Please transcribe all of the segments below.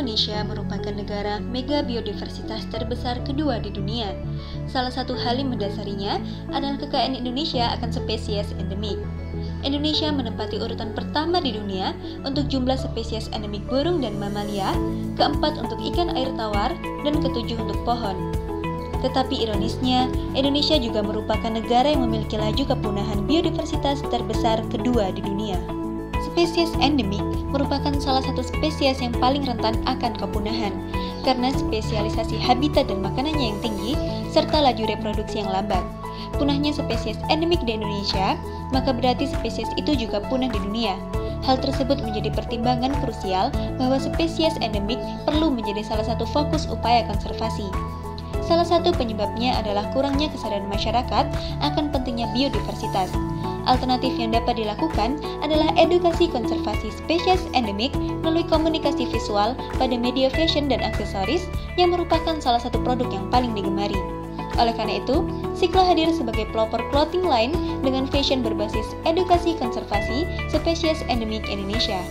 Indonesia merupakan negara mega biodiversitas terbesar kedua di dunia. Salah satu hal yang mendasarinya adalah kekayaan Indonesia akan spesies endemik. Indonesia menempati urutan pertama di dunia untuk jumlah spesies endemik burung dan mamalia, keempat untuk ikan air tawar, dan ketujuh untuk pohon. Tetapi ironisnya, Indonesia juga merupakan negara yang memiliki laju kepunahan biodiversitas terbesar kedua di dunia. Spesies endemik merupakan salah satu spesies yang paling rentan akan kepunahan karena spesialisasi habitat dan makanannya yang tinggi serta laju reproduksi yang lambat. Punahnya spesies endemik di Indonesia, maka berarti spesies itu juga punah di dunia. Hal tersebut menjadi pertimbangan krusial bahwa spesies endemik perlu menjadi salah satu fokus upaya konservasi. Salah satu penyebabnya adalah kurangnya kesadaran masyarakat akan pentingnya biodiversitas. Alternatif yang dapat dilakukan adalah edukasi konservasi spesies endemik melalui komunikasi visual pada media fashion dan aksesoris yang merupakan salah satu produk yang paling digemari. Oleh karena itu, Siklo hadir sebagai pelopor clothing line dengan fashion berbasis edukasi konservasi spesies endemik Indonesia.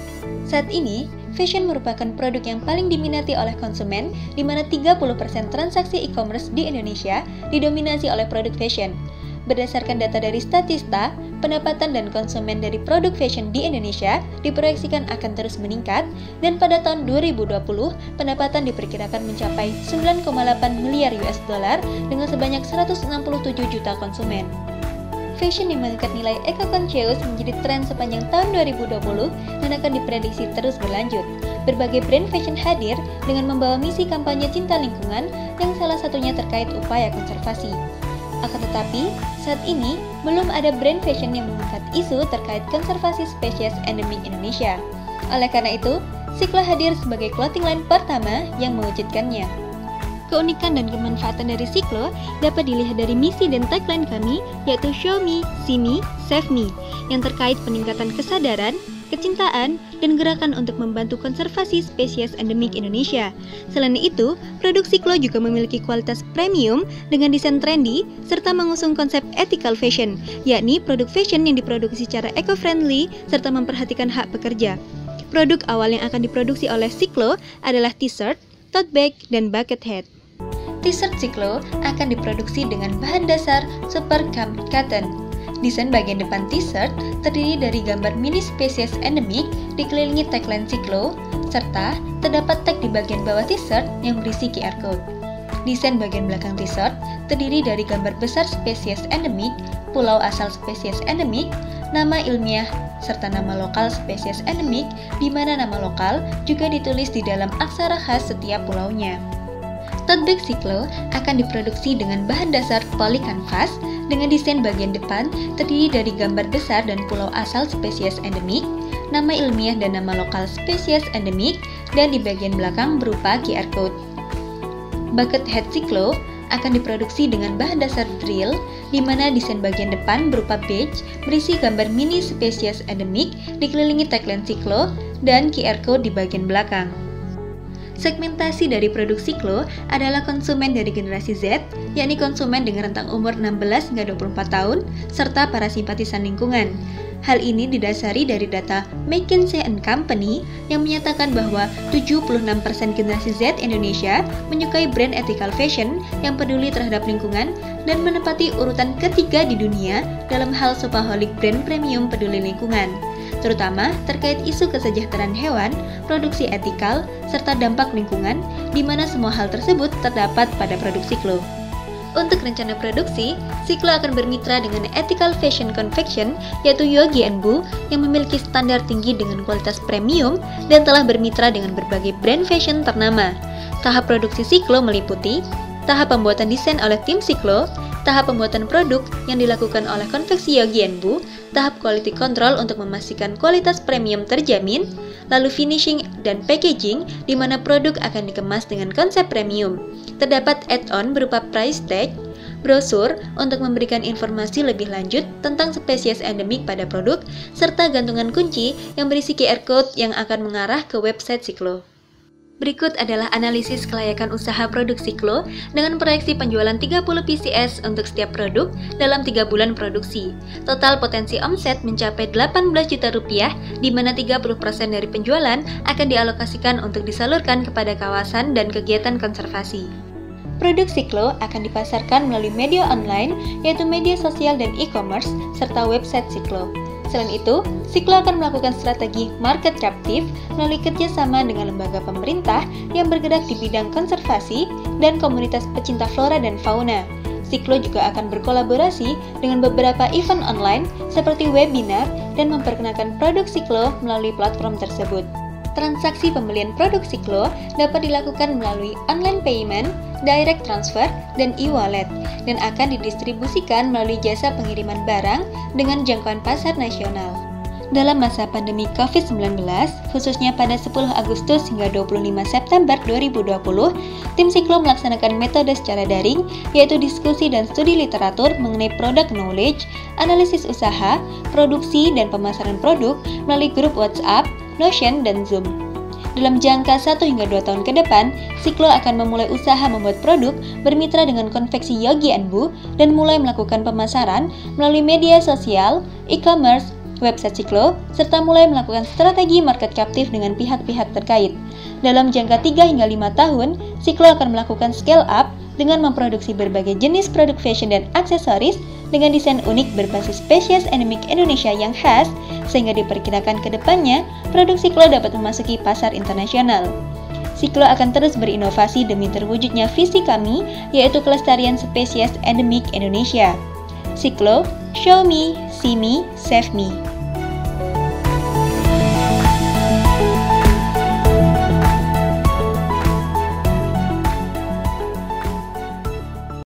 Saat ini, fashion merupakan produk yang paling diminati oleh konsumen, di mana 30% transaksi e-commerce di Indonesia didominasi oleh produk fashion. Berdasarkan data dari Statista, pendapatan dan konsumen dari produk fashion di Indonesia diproyeksikan akan terus meningkat, dan pada tahun 2020, pendapatan diperkirakan mencapai 9,8 miliar US dollar dengan sebanyak 167 juta konsumen. Fashion yang mengangkat nilai eco-conscious menjadi tren sepanjang tahun 2020 dan akan diprediksi terus berlanjut. Berbagai brand fashion hadir dengan membawa misi kampanye cinta lingkungan yang salah satunya terkait upaya konservasi. Akan tetapi, saat ini belum ada brand fashion yang mengangkat isu terkait konservasi spesies endemik Indonesia. Oleh karena itu, Siklo hadir sebagai clothing line pertama yang mewujudkannya. Keunikan dan kemanfaatan dari Siklo dapat dilihat dari misi dan tagline kami, yaitu Show Me, See Me, Save Me, yang terkait peningkatan kesadaran, kecintaan, dan gerakan untuk membantu konservasi spesies endemik Indonesia. Selain itu, produk Siklo juga memiliki kualitas premium dengan desain trendy serta mengusung konsep ethical fashion, yakni produk fashion yang diproduksi secara eco-friendly serta memperhatikan hak pekerja. Produk awal yang akan diproduksi oleh Siklo adalah t-shirt, tote bag, dan bucket hat. T-shirt Siklo akan diproduksi dengan bahan dasar super cotton. Desain bagian depan t-shirt terdiri dari gambar mini spesies endemik dikelilingi tagline Siklo, serta terdapat tag di bagian bawah t-shirt yang berisi QR code. Desain bagian belakang t-shirt terdiri dari gambar besar spesies endemik, pulau asal spesies endemik, nama ilmiah, serta nama lokal spesies endemik, di mana nama lokal juga ditulis di dalam aksara khas setiap pulaunya. Tote bag Siklo akan diproduksi dengan bahan dasar poly canvas dengan desain bagian depan terdiri dari gambar besar dan pulau asal spesies endemik, nama ilmiah dan nama lokal spesies endemik, dan di bagian belakang berupa QR code. Bucket hat Siklo akan diproduksi dengan bahan dasar drill, di mana desain bagian depan berupa badge berisi gambar mini spesies endemik dikelilingi tagline Siklo dan QR code di bagian belakang. Segmentasi dari produk Siklo adalah konsumen dari generasi Z, yakni konsumen dengan rentang umur 16 hingga 24 tahun, serta para simpatisan lingkungan. Hal ini didasari dari data McKinsey & Company yang menyatakan bahwa 76% generasi Z Indonesia menyukai brand ethical fashion yang peduli terhadap lingkungan dan menempati urutan ketiga di dunia dalam hal shopaholic brand premium peduli lingkungan, terutama terkait isu kesejahteraan hewan, produksi etikal, serta dampak lingkungan, di mana semua hal tersebut terdapat pada produk Siklo. Untuk rencana produksi, Siklo akan bermitra dengan Ethical Fashion Confection, yaitu Yogi & Bu, yang memiliki standar tinggi dengan kualitas premium dan telah bermitra dengan berbagai brand fashion ternama. Tahap produksi Siklo meliputi tahap pembuatan desain oleh tim Siklo, tahap pembuatan produk yang dilakukan oleh konveksi Yogi & Bu, tahap quality control untuk memastikan kualitas premium terjamin, lalu finishing dan packaging di mana produk akan dikemas dengan konsep premium. Terdapat add-on berupa price tag, brosur untuk memberikan informasi lebih lanjut tentang spesies endemik pada produk, serta gantungan kunci yang berisi QR code yang akan mengarah ke website Siklo. Berikut adalah analisis kelayakan usaha produk Siklo dengan proyeksi penjualan 30 PCS untuk setiap produk dalam 3 bulan produksi. Total potensi omset mencapai 18 juta rupiah, di mana 30% dari penjualan akan dialokasikan untuk disalurkan kepada kawasan dan kegiatan konservasi. Produk Siklo akan dipasarkan melalui media online, yaitu media sosial dan e-commerce, serta website Siklo. Selain itu, Siklo akan melakukan strategi market captive melalui kerjasama dengan lembaga pemerintah yang bergerak di bidang konservasi dan komunitas pecinta flora dan fauna. Siklo juga akan berkolaborasi dengan beberapa event online seperti webinar dan memperkenalkan produk Siklo melalui platform tersebut. Transaksi pembelian produk Siklo dapat dilakukan melalui online payment, direct transfer, dan e-wallet, dan akan didistribusikan melalui jasa pengiriman barang dengan jangkauan pasar nasional. Dalam masa pandemi COVID-19, khususnya pada 10 Agustus hingga 25 September 2020, tim Siklo melaksanakan metode secara daring, yaitu diskusi dan studi literatur mengenai product knowledge, analisis usaha, produksi, dan pemasaran produk melalui grup WhatsApp, Notion, dan Zoom. Dalam jangka 1 hingga 2 tahun ke depan, Siklo akan memulai usaha membuat produk bermitra dengan konveksi Yogi & Bu dan mulai melakukan pemasaran melalui media sosial, e-commerce, website Siklo, serta mulai melakukan strategi market captive dengan pihak-pihak terkait. Dalam jangka 3 hingga 5 tahun, Siklo akan melakukan scale up dengan memproduksi berbagai jenis produk fashion dan aksesoris dengan desain unik berbasis spesies endemik Indonesia yang khas, sehingga diperkirakan ke depannya produk Siklo dapat memasuki pasar internasional. Siklo akan terus berinovasi demi terwujudnya visi kami, yaitu kelestarian spesies endemik Indonesia. Siklo, show me, see me, save me.